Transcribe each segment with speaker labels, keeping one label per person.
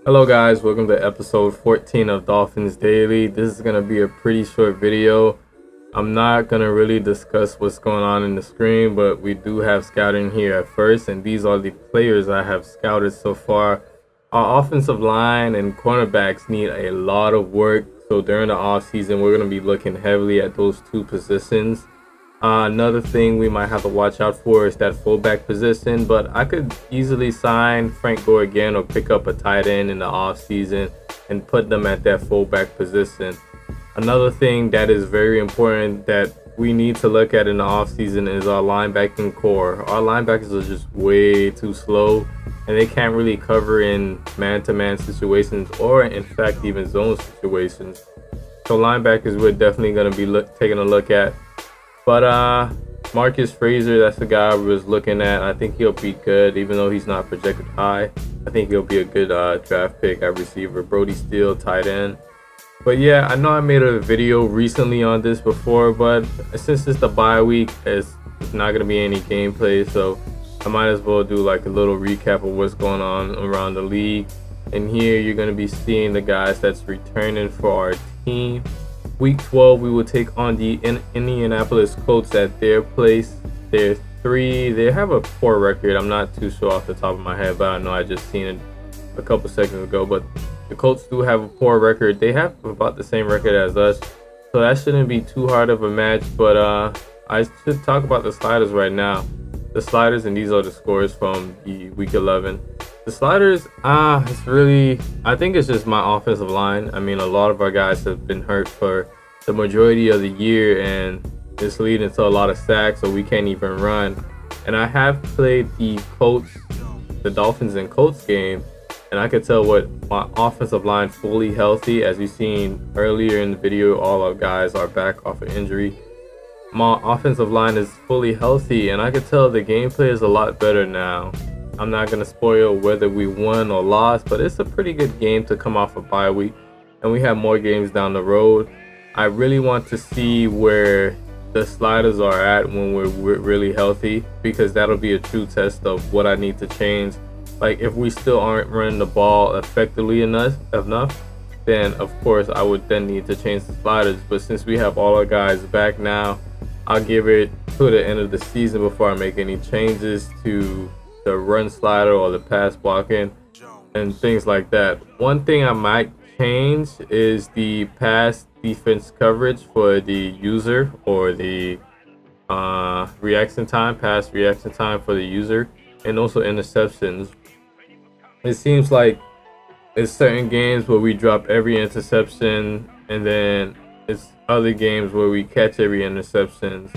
Speaker 1: Hello guys, welcome to episode 14 of Dolphins Daily. This is going to be a pretty short video. I'm not going to really discuss what's going on in the screen, but we do have scouting here at first, and these are the players I have scouted so far. Our offensive line and cornerbacks need a lot of work, so during the offseason we're going to be looking heavily at those two positions. Another thing we might have to watch out for is that fullback position, but I could easily sign Frank Gore again or pick up a tight end in the offseason and put them at that fullback position. Another thing that is very important that we need to look at in the offseason is our linebacking core. Our linebackers are just way too slow, and they can't really cover in man-to-man situations or in fact even zone situations. So linebackers we're definitely going to be taking a look at. But Marcus Frazier, that's the guy I was looking at. I think he'll be good, even though he's not projected high. I think he'll be a good draft pick at receiver. Brody Steele, tight end. But yeah, I know I made a video recently on this before, but since it's the bye week, it's not going to be any gameplay, so I might as well do like a little recap of what's going on around the league. And here you're going to be seeing the guys that's returning for our team. Week 12, we will take on the Indianapolis Colts at their place. They have a poor record. I'm not too sure off the top of my head, but I know I just seen it a couple seconds ago. But the Colts do have a poor record. They have about the same record as us, so that shouldn't be too hard of a match. But I should talk about the sliders right now. The sliders, and these are the scores from the week 11. The sliders, it's really, I think it's just my offensive line. I mean, a lot of our guys have been hurt for the majority of the year, and it's leading to a lot of sacks, so we can't even run. And I have played the Dolphins and Colts game, and I could tell what my offensive line fully healthy. As you've seen earlier in the video, all our guys are back off of injury. My offensive line is fully healthy, and I could tell the gameplay is a lot better now. I'm not going to spoil whether we won or lost, but it's a pretty good game to come off a bye week, and we have more games down the road. I really want to see where the sliders are at when we're really healthy, because that'll be a true test of what I need to change. Like, if we still aren't running the ball effectively enough, then of course I would then need to change the sliders. But since we have all our guys back now, I'll give it to the end of the season before I make any changes to the run slider or the pass blocking and things like that. One thing I might change is the pass defense coverage for the user, or the pass reaction time for the user, and also interceptions. It seems like it's certain games where we drop every interception, and then it's other games where we catch every interception,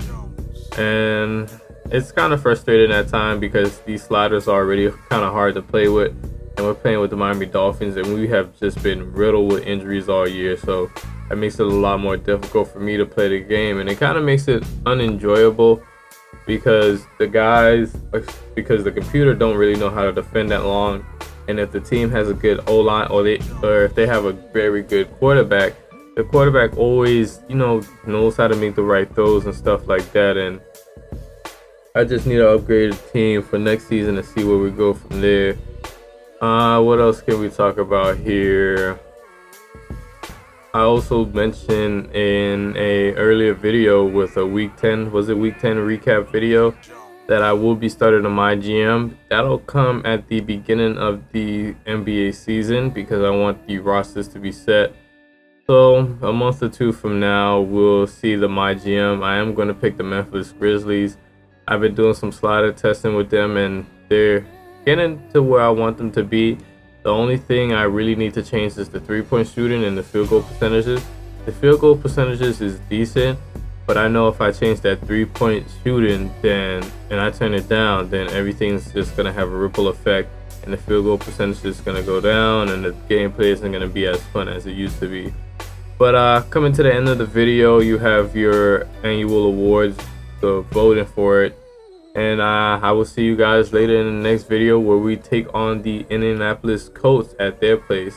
Speaker 1: and it's kind of frustrating at times because these sliders are already kind of hard to play with, and we're playing with the Miami Dolphins, and we have just been riddled with injuries all year, so that makes it a lot more difficult for me to play the game, and it kind of makes it unenjoyable because the computer don't really know how to defend that long. And if the team has a good O-line, or if they have a very good quarterback, the quarterback always knows how to make the right throws and stuff like that. And I just need to upgrade the team for next season and see where we go from there. What else can we talk about here? I also mentioned in a earlier video with a week 10 recap video that I will be starting on my GM. That'll come at the beginning of the NBA season because I want the rosters to be set. So a month or two from now, we'll see the my GM. I am going to pick the Memphis Grizzlies. I've been doing some slider testing with them, and they're getting to where I want them to be. The only thing I really need to change is the 3-point shooting and the field goal percentages. The field goal percentages is decent, but I know if I change that 3-point shooting and I turn it down, then everything's just going to have a ripple effect, and the field goal percentage is going to go down, and the gameplay isn't going to be as fun as it used to be. But coming to the end of the video, you have your annual awards, so voting for it. And I will see you guys later in the next video where we take on the Indianapolis Colts at their place.